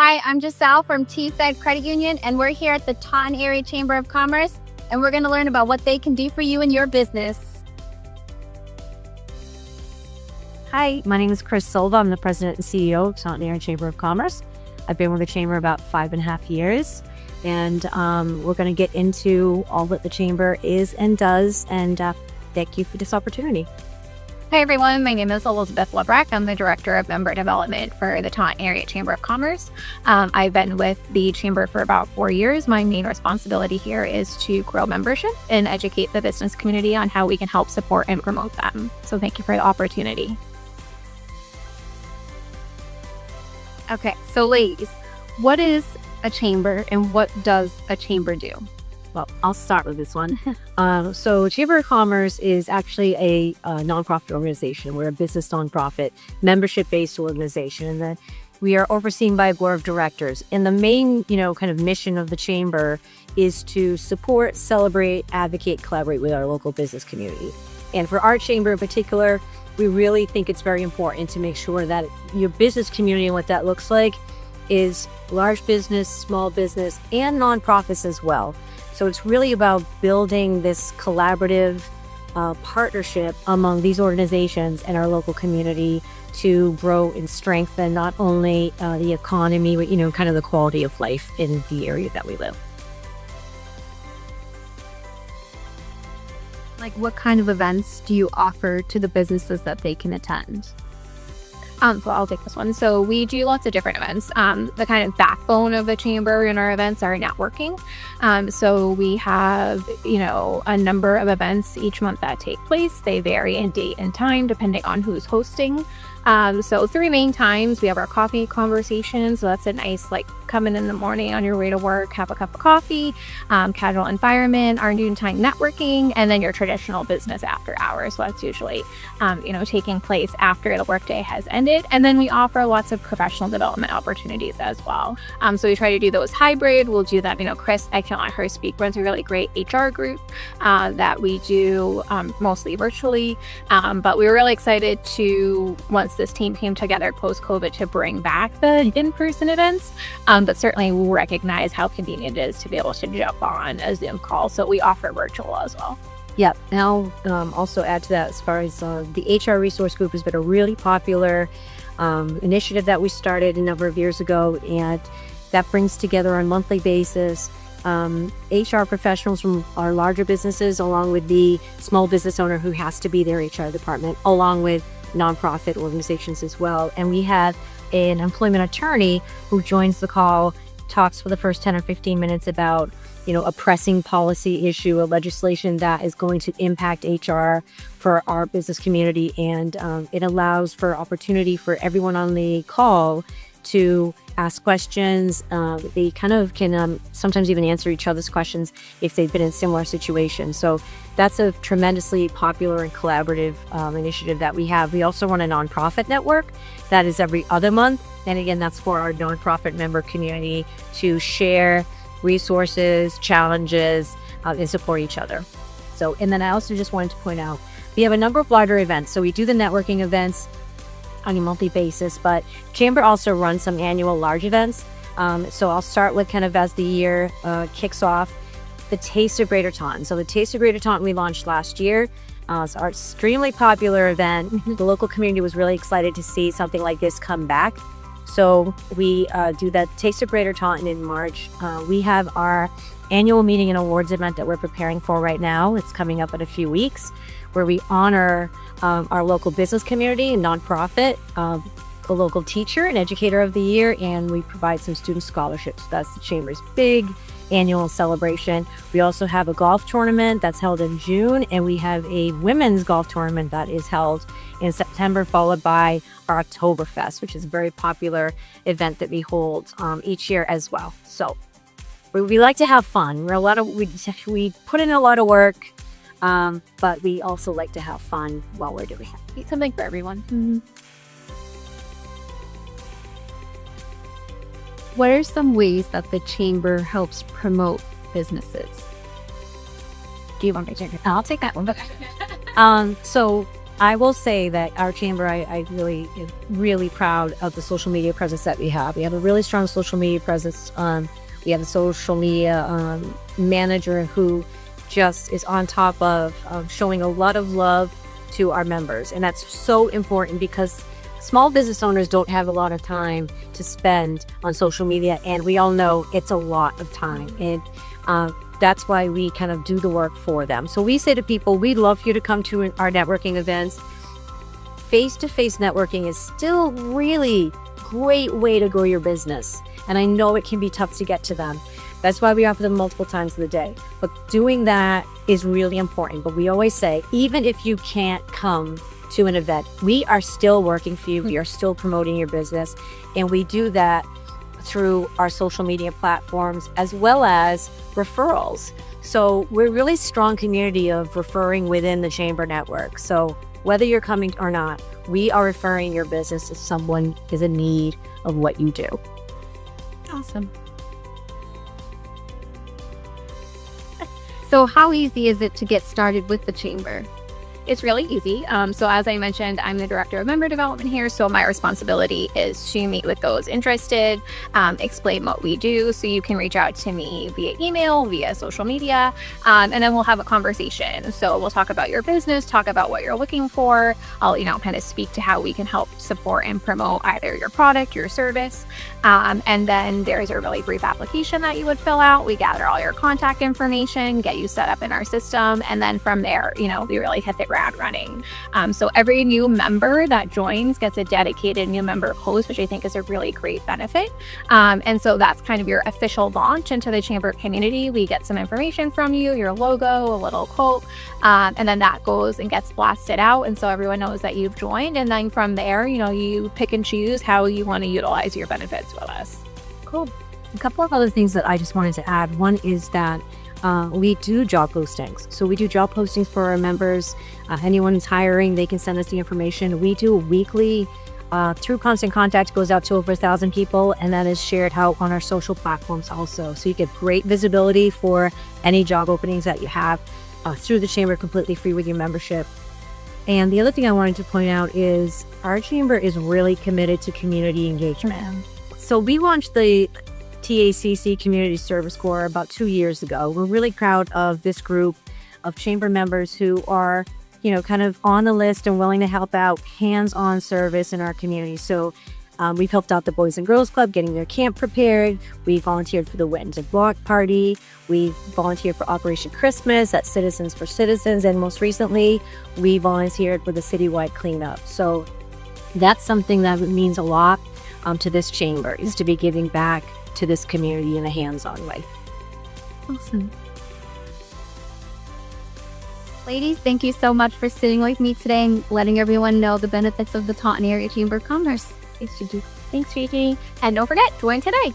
Hi, I'm Giselle from TFed Credit Union, and we're here at the Taunton Area Chamber of Commerce, and we're going to learn about what they can do for you and your business. Hi, my name is Chris Silva. I'm the president and CEO of Taunton Area Chamber of Commerce. I've been with the chamber about 5.5 years, and we're going to get into all that the chamber is and does, and thank you for this opportunity. Hi everyone, my name is Elizabeth Lebrecht. I'm the Director of Member Development for the Taunton Area Chamber of Commerce. I've been with the Chamber for about 4 years. My main responsibility here is to grow membership and educate the business community on how we can help support and promote them. So thank you for the opportunity. Okay, so ladies, what is a chamber and what does a chamber do? Well, I'll start with this one. So Chamber of Commerce is actually a nonprofit organization. We're a business nonprofit, membership-based organization, and that we are overseen by a board of directors. And the main, kind of mission of the chamber is to support, celebrate, advocate, collaborate with our local business community. And for our chamber in particular, we really think it's very important to make sure that your business community and what that looks like is large business, small business, and nonprofits as well. So it's really about building this collaborative partnership among these organizations and our local community to grow and strengthen not only the economy, but, kind of the quality of life in the area that we live. Like, what kind of events do you offer to the businesses that they can attend? So I'll take this one. So we do lots of different events. The kind of backbone of the chamber in our events are networking. So we have, a number of events each month that take place. They vary in date and time depending on who's hosting. So 3 main times, we have our coffee conversation. So that's a nice, come in the morning on your way to work, have a cup of coffee, casual environment, our noontime networking, and then your traditional business after hours. So that's usually, taking place after the workday has ended. And then we offer lots of professional development opportunities as well. So we try to do those hybrid. We'll do that. Chris, I can't let her speak, runs a really great HR group that we do mostly virtually. But we were really excited to, once this team came together post-COVID, to bring back the in-person events. But certainly we recognize how convenient it is to be able to jump on a Zoom call. So we offer virtual as well. Yeah, and I'll also add to that as far as the HR resource group has been a really popular initiative that we started a number of years ago, and that brings together on a monthly basis HR professionals from our larger businesses, along with the small business owner who has to be their HR department, along with nonprofit organizations as well. And we have an employment attorney who joins the call, talks for the first 10 or 15 minutes about a pressing policy issue, a legislation that is going to impact HR for our business community. And it allows for opportunity for everyone on the call to ask questions. They kind of can sometimes even answer each other's questions if they've been in similar situations. So that's a tremendously popular and collaborative initiative that we have. We also run a nonprofit network that is every other month. And again, that's for our nonprofit member community to share resources, challenges, and support each other. So, and then I also just wanted to point out, we have a number of larger events. So we do the networking events on a monthly basis, but Chamber also runs some annual large events. So I'll start with kind of as the year kicks off, the Taste of Greater Taunton. So the Taste of Greater Taunton we launched last year. It's our extremely popular event. The local community was really excited to see something like this come back. So we do that Taste of Greater Taunton in March. We have our annual meeting and awards event that we're preparing for right now. It's coming up in a few weeks, where we honor our local business community and nonprofit, the local teacher and educator of the year, and we provide some student scholarships. That's the Chamber's big annual celebration. We also have a golf tournament that's held in June, and we have a women's golf tournament that is held in September, followed by our Oktoberfest, which is a very popular event that we hold each year as well. So we like to have fun. We put in a lot of work, but we also like to have fun while we're doing it. Something for everyone. Mm-hmm. What are some ways that the chamber helps promote businesses? Do you want me to take it? I'll take that one. So I will say that our chamber, I really am really proud of the social media presence that we have. We have a really strong social media presence. We have a social media manager who just is on top of showing a lot of love to our members. And that's so important because small business owners don't have a lot of time to spend on social media. And we all know it's a lot of time. And that's why we kind of do the work for them. So we say to people, we'd love for you to come to our networking events. Face-to-face networking is still really great way to grow your business. And I know it can be tough to get to them. That's why we offer them multiple times of the day. But doing that is really important. But we always say, even if you can't come to an event, we are still working for you. We are still promoting your business. And we do that through our social media platforms as well as referrals. So we're a really strong community of referring within the chamber network. So whether you're coming or not, we are referring your business if someone is in need of what you do. Awesome. So how easy is it to get started with the chamber? It's really easy. So as I mentioned, I'm the director of member development here. So my responsibility is to meet with those interested, explain what we do. So you can reach out to me via email, via social media, and then we'll have a conversation. So we'll talk about your business, talk about what you're looking for. I'll, kind of speak to how we can help support and promote either your product, your service. And then there's a really brief application that you would fill out. We gather all your contact information, get you set up in our system. And then from there, we really hit the ground running. So every new member that joins gets a dedicated new member post, which I think is a really great benefit. And so that's kind of your official launch into the chamber community. We get some information from you, your logo, a little quote, and then that goes and gets blasted out. And so everyone knows that you've joined. And then from there, you pick and choose how you want to utilize your benefits with us. Cool. A couple of other things that I just wanted to add. One is that we do job postings. So we do job postings for our members. Anyone who's hiring, they can send us the information. We do weekly through Constant Contact, goes out to over 1,000 people, and that is shared out on our social platforms also. So you get great visibility for any job openings that you have through the chamber, completely free with your membership. And the other thing I wanted to point out is our chamber is really committed to community engagement. So we launched the TACC Community Service Corps about 2 years ago. We're really proud of this group of chamber members who are, kind of on the list and willing to help out hands-on service in our community. So we've helped out the Boys and Girls Club getting their camp prepared. We volunteered for the Wet and Block Party. We volunteered for Operation Christmas at Citizens for Citizens. And most recently, we volunteered for the citywide cleanup. So that's something that means a lot to this chamber, is to be giving back to this community in a hands-on way. Awesome. Ladies, thank you so much for sitting with me today and letting everyone know the benefits of the Taunton Area Chamber of Commerce. Thanks, Gigi. And don't forget, join today.